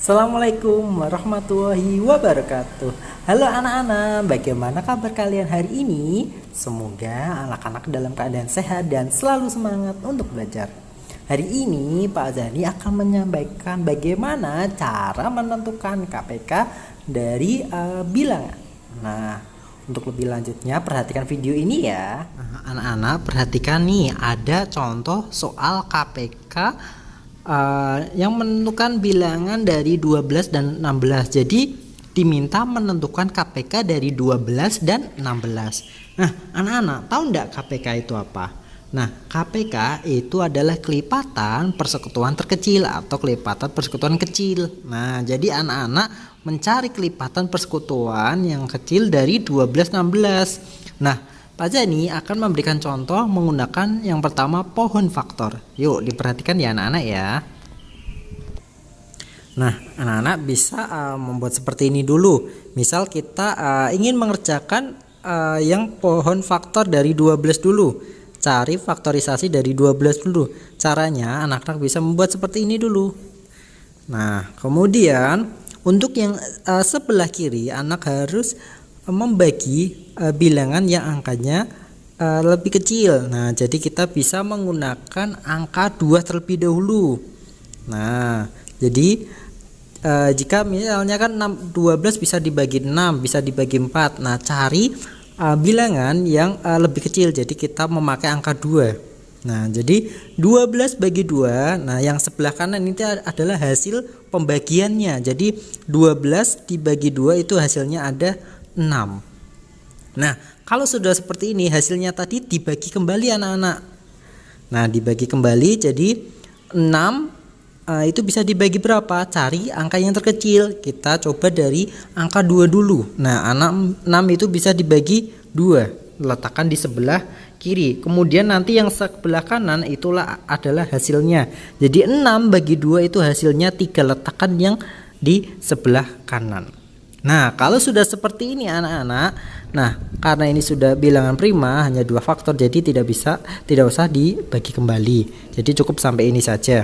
Assalamualaikum warahmatullahi wabarakatuh. Halo anak-anak, bagaimana kabar kalian hari ini? Semoga anak-anak dalam keadaan sehat dan selalu semangat untuk belajar. Hari ini Pak Zani akan menyampaikan bagaimana cara menentukan KPK dari bilangan. Nah, untuk lebih lanjutnya perhatikan video ini ya. Anak-anak perhatikan nih, ada contoh soal KPK yang menentukan bilangan dari 12 dan 16. Jadi diminta menentukan KPK dari 12 dan 16. Nah, anak-anak tahu enggak KPK itu apa? Nah, KPK itu adalah kelipatan persekutuan terkecil atau kelipatan persekutuan kecil. Nah, jadi anak-anak mencari kelipatan persekutuan yang kecil dari 12 16. Nah, Pak Zani akan memberikan contoh menggunakan yang pertama pohon faktor. Yuk diperhatikan ya anak-anak ya. Nah, anak-anak bisa membuat seperti ini dulu. Misal kita ingin mengerjakan yang pohon faktor dari 12 dulu. Cari faktorisasi dari 12 dulu. Caranya anak-anak bisa membuat seperti ini dulu. Nah, kemudian untuk yang sebelah kiri anak harus membagi bilangan yang angkanya lebih kecil. Nah, jadi kita bisa menggunakan angka 2 terlebih dahulu. Nah, jadi jika misalnya kan 12 bisa dibagi 6, bisa dibagi 4. Nah, cari bilangan yang lebih kecil. Jadi kita memakai angka 2. Nah, jadi 12 bagi 2. Nah, yang sebelah kanan ini adalah hasil pembagiannya. Jadi 12 dibagi 2 itu hasilnya ada 6. Nah, kalau sudah seperti ini hasilnya tadi dibagi kembali anak-anak. Nah, dibagi kembali jadi 6 itu bisa dibagi berapa? Cari angka yang terkecil. Kita coba dari angka 2 dulu. Nah, 6 itu bisa dibagi 2. Letakkan di sebelah kiri. Kemudian nanti yang sebelah kanan itulah adalah hasilnya. Jadi 6 bagi 2 itu hasilnya 3. Letakkan yang di sebelah kanan. Nah, kalau sudah seperti ini anak-anak, nah karena ini sudah bilangan prima hanya 2 faktor, jadi tidak usah dibagi kembali. Jadi cukup sampai ini saja.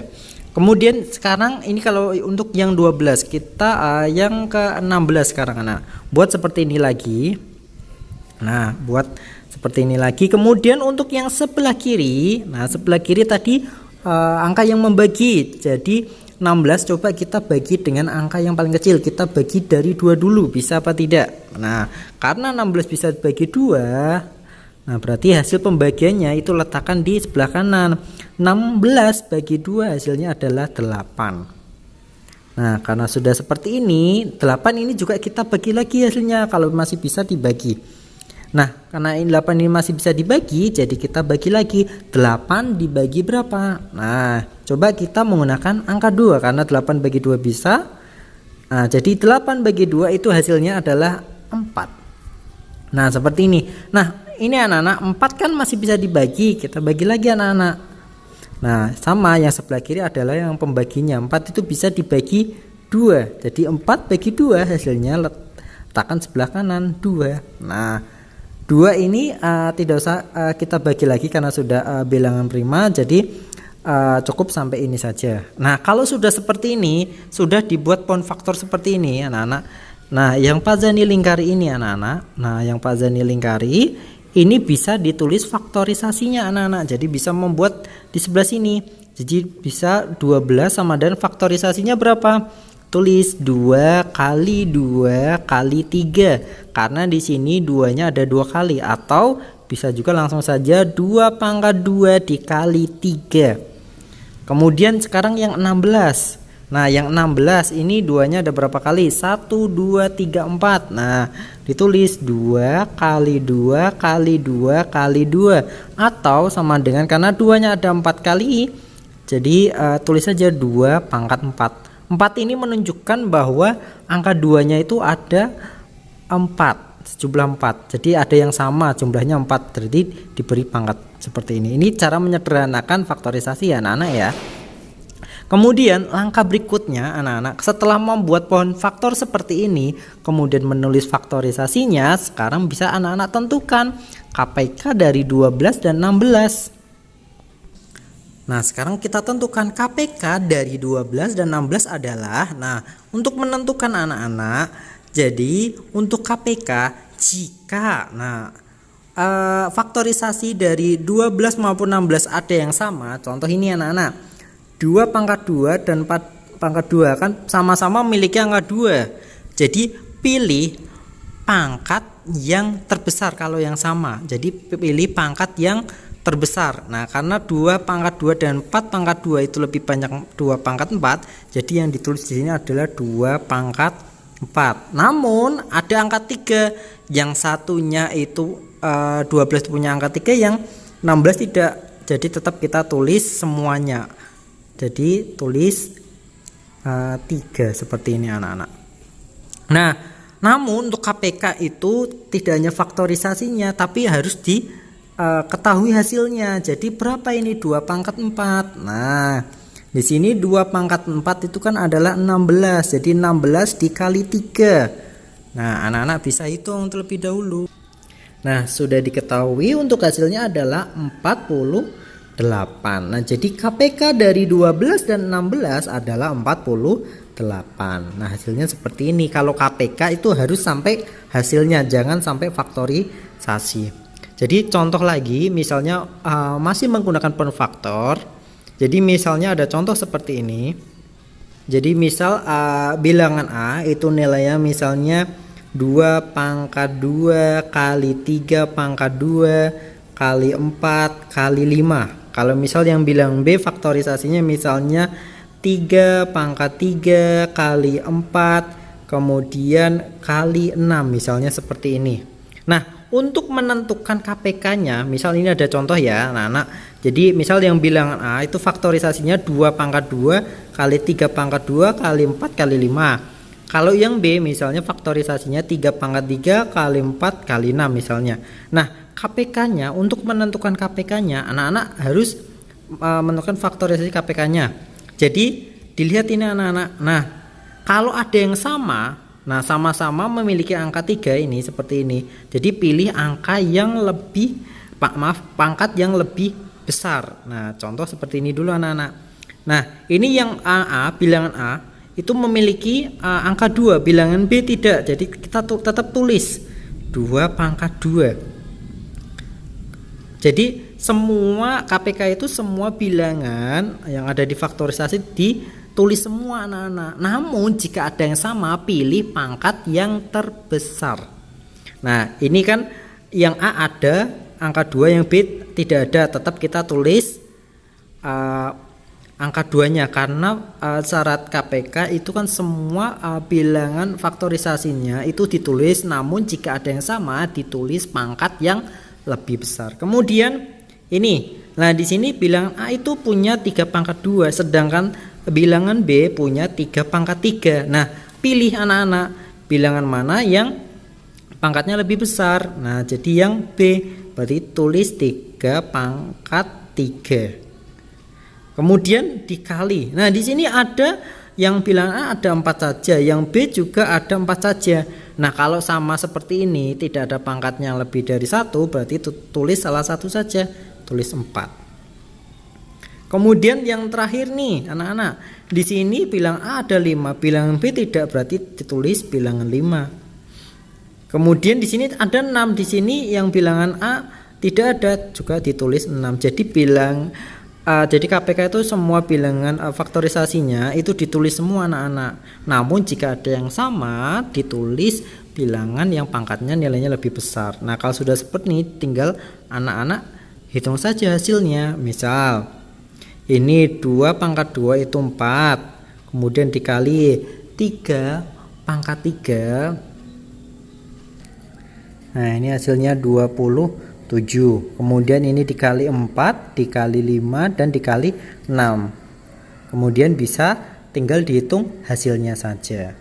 Kemudian sekarang ini kalau untuk yang 12 kita yang ke 16 sekarang anak. Buat seperti ini lagi. Nah, buat seperti ini lagi. Kemudian untuk yang sebelah kiri, nah sebelah kiri tadi angka yang membagi. Jadi 16 coba kita bagi dengan angka yang paling kecil. Kita bagi dari 2 dulu, bisa apa tidak? Nah, karena 16 bisa bagi 2, nah berarti hasil pembagiannya itu letakkan di sebelah kanan. 16 bagi 2 hasilnya adalah 8. Nah, karena sudah seperti ini, 8 ini juga kita bagi lagi hasilnya kalau masih bisa dibagi. Nah, karena ini 8 ini masih bisa dibagi, jadi kita bagi lagi. 8 dibagi berapa? Nah, coba kita menggunakan angka 2 karena 8 bagi 2 bisa. Nah, jadi 8 bagi 2 itu hasilnya adalah 4. Nah, seperti ini. Nah, ini anak-anak 4 kan masih bisa dibagi. Kita bagi lagi anak-anak. Nah, sama yang sebelah kiri adalah yang pembaginya. 4 itu bisa dibagi 2. Jadi 4 bagi 2 hasilnya letakkan sebelah kanan 2. Nah, 2 ini tidak usah kita bagi lagi karena sudah bilangan prima, jadi cukup sampai ini saja. Nah, kalau sudah seperti ini, sudah dibuat pohon faktor seperti ini anak-anak. Nah, yang Pak Zani lingkari ini anak-anak. Nah, yang Pak Zani lingkari ini bisa ditulis faktorisasinya anak-anak. Jadi bisa membuat di sebelah sini. Jadi bisa 12 sama dan faktorisasinya berapa? Tulis 2 kali 2 kali 3 karena di sini 2-nya ada 2 kali, atau bisa juga langsung saja 2 pangkat 2 dikali 3. Kemudian sekarang yang 16. Nah, yang 16 ini 2-nya ada berapa kali? 1 2 3 4. Nah, ditulis 2 kali 2 kali 2 kali 2, atau sama dengan karena 2-nya ada 4 kali. Jadi tulis saja 2 pangkat 4. 4 ini menunjukkan bahwa angka 2-nya itu ada 4, sejumlah 4. Jadi ada yang sama jumlahnya 4, jadi diberi pangkat seperti ini. Ini cara menyederhanakan faktorisasi ya anak-anak ya. Kemudian langkah berikutnya anak-anak, setelah membuat pohon faktor seperti ini, kemudian menulis faktorisasinya, sekarang bisa anak-anak tentukan KPK dari 12 dan 16. Nah, sekarang kita tentukan KPK dari 12 dan 16 adalah, nah, untuk menentukan anak-anak, jadi untuk KPK jika, nah, faktorisasi dari 12 maupun 16 ada yang sama, contoh ini anak-anak, 2 pangkat 2 dan 4 pangkat 2 kan sama-sama memiliki angka 2. Jadi pilih pangkat yang terbesar kalau yang sama. Jadi pilih pangkat yang terbesar. Nah, karena 2 pangkat 2 dan 4 pangkat 2 itu lebih banyak 2 pangkat 4, jadi yang ditulis di sini adalah 2 pangkat 4. Namun ada angka 3, yang satunya itu 12 punya angka 3, yang 16 tidak. Jadi tetap kita tulis semuanya. Jadi tulis 3 seperti ini anak-anak. Nah, namun untuk KPK itu tidak hanya faktorisasinya, tapi harus ketahui hasilnya. Jadi berapa ini 2 pangkat 4? Nah, di sini 2 pangkat 4 itu kan adalah 16. Jadi 16 dikali 3. Nah, anak-anak bisa hitung terlebih dahulu. Nah, sudah diketahui untuk hasilnya adalah 48. Nah, jadi KPK dari 12 dan 16 adalah 48. Nah, hasilnya seperti ini. Kalau KPK itu harus sampai hasilnya, jangan sampai faktorisasi. Jadi contoh lagi, misalnya masih menggunakan penfaktor. Jadi misalnya ada contoh seperti ini. Jadi misal bilangan A itu nilainya misalnya 2 pangkat 2 kali 3 pangkat 2 kali 4 kali 5. Kalau misal yang bilangan B faktorisasinya misalnya 3 pangkat 3 kali 4 kemudian kali 6, misalnya seperti ini. Nah, untuk menentukan KPK-nya, misal ini ada contoh ya anak-anak. Jadi misal yang bilangan A itu faktorisasinya 2 pangkat 2 kali 3 pangkat 2 kali 4 kali 5. Kalau yang B misalnya faktorisasinya 3 pangkat 3 kali 4 kali 6 misalnya. Nah, KPK-nya, untuk menentukan KPK-nya anak-anak harus menentukan faktorisasi KPK-nya. Jadi dilihat ini anak-anak. Nah, kalau ada yang sama, nah sama-sama memiliki angka 3 ini seperti ini. Jadi pilih angka yang lebih pangkat yang lebih besar. Nah, contoh seperti ini dulu anak-anak. Nah, ini yang AA, bilangan A itu memiliki angka 2, bilangan B tidak. Jadi kita tetap tulis 2 pangkat 2. Jadi semua KPK itu semua bilangan yang ada di faktorisasi tulis semua anak-anak. Namun jika ada yang sama, pilih pangkat yang terbesar. Nah, ini kan yang A ada angka 2, yang B tidak ada. Tetap kita tulis angka 2-nya karena syarat KPK itu kan semua bilangan faktorisasinya itu ditulis, namun jika ada yang sama ditulis pangkat yang lebih besar. Kemudian ini. Nah, di sini bilangan A itu punya 3 pangkat 2, sedangkan bilangan B punya 3 pangkat 3. Nah, pilih anak-anak bilangan mana yang pangkatnya lebih besar. Nah, jadi yang B, berarti tulis 3 pangkat 3. Kemudian dikali. Nah, di sini ada yang bilangan A ada 4 saja, yang B juga ada 4 saja. Nah, kalau sama seperti ini tidak ada pangkatnya lebih dari 1, berarti tulis salah satu saja, tulis 4. Kemudian yang terakhir nih anak-anak, di sini bilangan A ada 5, bilangan B tidak, berarti ditulis bilangan 5. Kemudian di sini ada 6, di sini yang bilangan A tidak ada, juga ditulis 6. Jadi jadi KPK itu semua bilangan faktorisasinya itu ditulis semua anak-anak. Namun jika ada yang sama ditulis bilangan yang pangkatnya nilainya lebih besar. Nah, kalau sudah seperti ini tinggal anak-anak hitung saja hasilnya. Misal ini 2 pangkat 2 itu 4, kemudian dikali 3 pangkat 3. Nah, ini hasilnya 27. Kemudian ini dikali 4, dikali 5, dan dikali 6. Kemudian bisa tinggal dihitung hasilnya saja.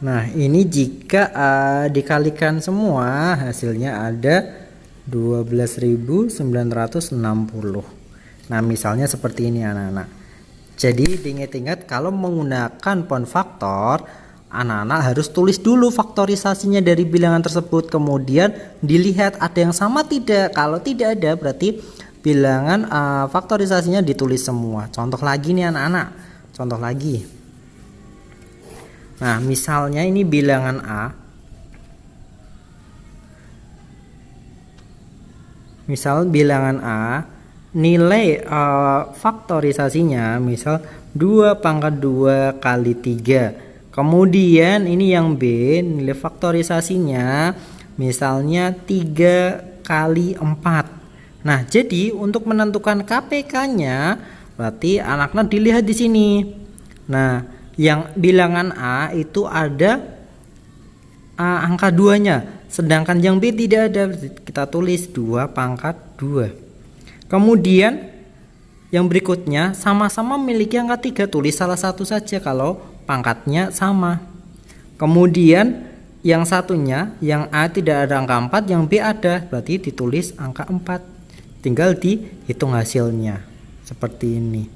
Nah, ini jika dikalikan semua hasilnya ada 12.960. Nah, misalnya seperti ini anak-anak. Jadi diingat-ingat kalau menggunakan penfaktor, anak-anak harus tulis dulu faktorisasinya dari bilangan tersebut, kemudian dilihat ada yang sama tidak. Kalau tidak ada berarti bilangan faktorisasinya ditulis semua. Contoh lagi nih anak-anak, contoh lagi. Nah, misalnya ini bilangan A. Misal bilangan A, nilai faktorisasinya misal 2 pangkat 2 kali 3. Kemudian ini yang B, nilai faktorisasinya misalnya 3 kali 4. Nah, jadi untuk menentukan KPK-nya berarti anak-anak dilihat di sini. Nah, yang bilangan A itu ada angka 2-nya, sedangkan yang B tidak ada. Kita tulis 2 pangkat 2. Kemudian yang berikutnya sama-sama memiliki angka 3, tulis salah satu saja kalau pangkatnya sama. Kemudian yang satunya, yang A tidak ada angka 4, yang B ada, berarti ditulis angka 4. Tinggal dihitung hasilnya seperti ini.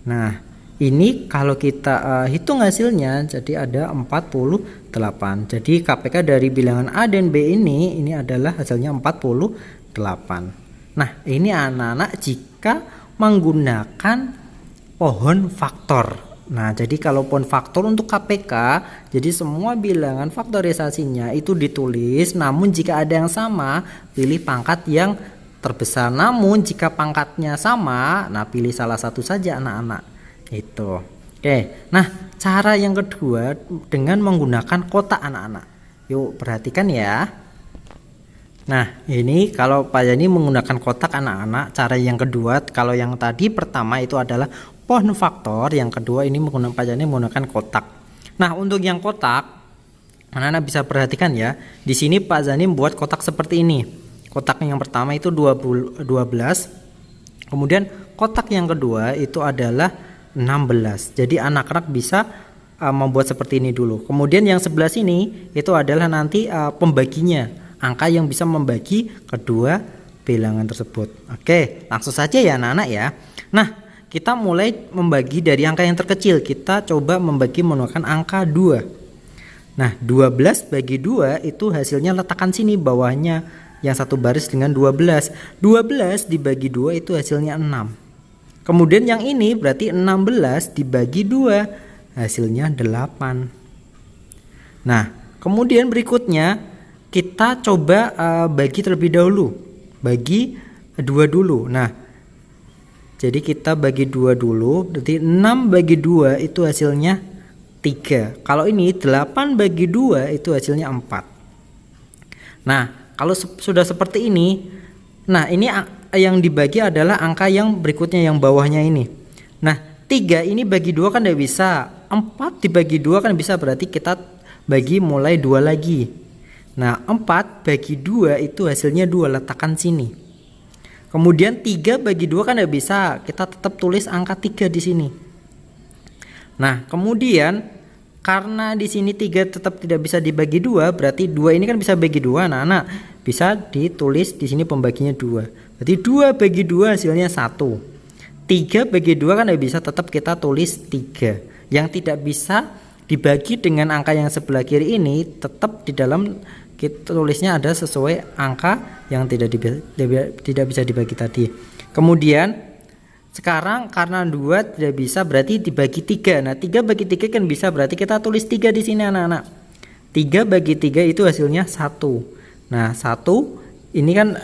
Nah, ini kalau kita hitung hasilnya jadi ada 48. Jadi KPK dari bilangan A dan B ini adalah hasilnya 48. Nah, ini anak-anak jika menggunakan pohon faktor. Nah, jadi kalau pohon faktor untuk KPK, jadi semua bilangan faktorisasinya itu ditulis, namun jika ada yang sama, pilih pangkat yang terbesar. Namun jika pangkatnya sama, nah pilih salah satu saja anak-anak. Itu. Oke. Nah, cara yang kedua dengan menggunakan kotak anak-anak. Yuk perhatikan ya. Nah, ini kalau Pak Yani menggunakan kotak anak-anak, cara yang kedua. Kalau yang tadi pertama itu adalah pohon faktor, yang kedua ini Pak Yani menggunakan kotak. Nah, untuk yang kotak, anak-anak bisa perhatikan ya. Di sini Pak Yani membuat kotak seperti ini. Kotak yang pertama itu 12. Kemudian kotak yang kedua itu adalah 16. Jadi anak-anak bisa membuat seperti ini dulu. Kemudian yang sebelah sini itu adalah nanti pembaginya, angka yang bisa membagi kedua bilangan tersebut. Oke, langsung saja ya anak-anak ya. Nah, kita mulai membagi dari angka yang terkecil. Kita coba membagi menggunakan angka 2. Nah, 12 bagi 2 itu hasilnya letakkan sini bawahnya yang satu baris dengan 12. 12 dibagi 2 itu hasilnya 6. Kemudian yang ini berarti 16 dibagi 2 hasilnya 8. Nah, kemudian berikutnya kita coba bagi terlebih dahulu. Bagi 2 dulu. Nah, jadi kita bagi 2 dulu, berarti 6 bagi 2 itu hasilnya 3. Kalau ini 8 bagi 2 itu hasilnya 4. Nah, kalau sudah seperti ini, nah ini yang dibagi adalah angka yang berikutnya yang bawahnya ini. Nah, 3 ini bagi 2 kan tidak bisa. 4 dibagi 2 kan bisa, berarti kita bagi mulai 2 lagi. Nah, 4 bagi 2 itu hasilnya 2, letakkan sini. Kemudian 3 bagi 2 kan tidak bisa, kita tetap tulis angka 3 di sini. Nah, kemudian karena di sini 3 tetap tidak bisa dibagi 2, berarti 2 ini kan bisa bagi 2. Nah, bisa ditulis di sini pembaginya 2. Berarti 2 bagi 2 hasilnya 1. 3 bagi 2 kan tidak bisa, tetap kita tulis 3. Yang tidak bisa dibagi dengan angka yang sebelah kiri ini tetap di dalam kita tulisnya ada sesuai angka yang tidak bisa dibagi tadi. Kemudian sekarang karena 2 tidak bisa, berarti dibagi 3. Nah, 3 bagi 3 kan bisa, berarti kita tulis 3 di sini anak-anak. 3 bagi 3 itu hasilnya 1. Nah, 1 ini kan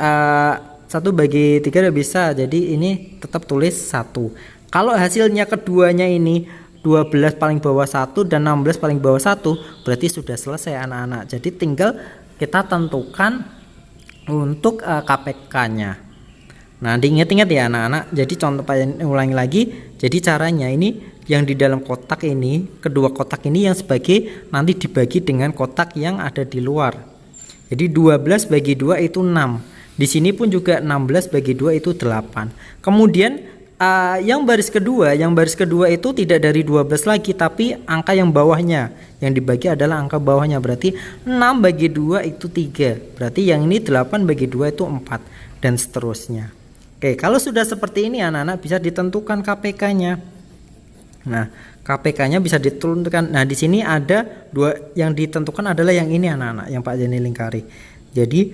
1 bagi 3 tidak bisa, jadi ini tetap tulis 1. Kalau hasilnya keduanya ini 12 paling bawah 1 dan 16 paling bawah 1, berarti sudah selesai anak-anak. Jadi tinggal kita tentukan untuk KPK-nya. Nah, diingat-ingat ya anak-anak. Jadi contoh ulangi lagi. Jadi caranya ini yang di dalam kotak ini, kedua kotak ini yang sebagai nanti dibagi dengan kotak yang ada di luar. Jadi 12 bagi 2 itu 6. Di sini pun juga 16 bagi 2 itu 8. Kemudian yang baris kedua itu tidak dari 12 lagi, tapi angka yang bawahnya. Yang dibagi adalah angka bawahnya, berarti 6 bagi 2 itu 3. Berarti yang ini 8 bagi 2 itu 4 dan seterusnya. Oke, kalau sudah seperti ini anak-anak bisa ditentukan KPK-nya. Nah, KPK-nya bisa ditentukan. Nah, di sini ada 2 yang ditentukan adalah yang ini anak-anak, yang Pak Yani lingkari. Jadi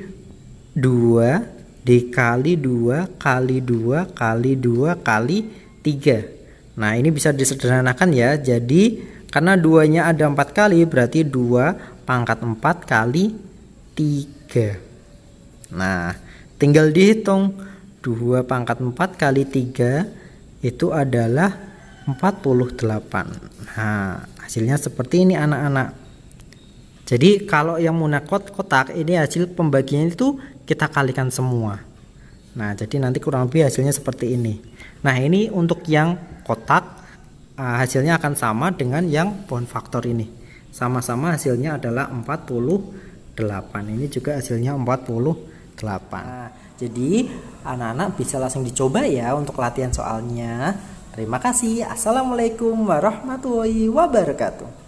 2 dikali 2 kali 2 kali 2 kali 3. Nah ini bisa disederhanakan ya. Jadi karena 2-nya ada 4 kali, berarti 2 pangkat 4 kali 3. Nah tinggal dihitung, 2 pangkat 4 kali 3 itu adalah 48. Nah hasilnya seperti ini anak-anak. Jadi kalau yang munakot kotak ini hasil pembagiannya itu kita kalikan semua. Nah jadi nanti kurang lebih hasilnya seperti ini. Nah ini untuk yang kotak hasilnya akan sama dengan yang pohon faktor ini. Sama-sama hasilnya adalah 48. Ini juga hasilnya 48. Nah, jadi anak-anak bisa langsung dicoba ya untuk latihan soalnya. Terima kasih. Assalamualaikum warahmatullahi wabarakatuh.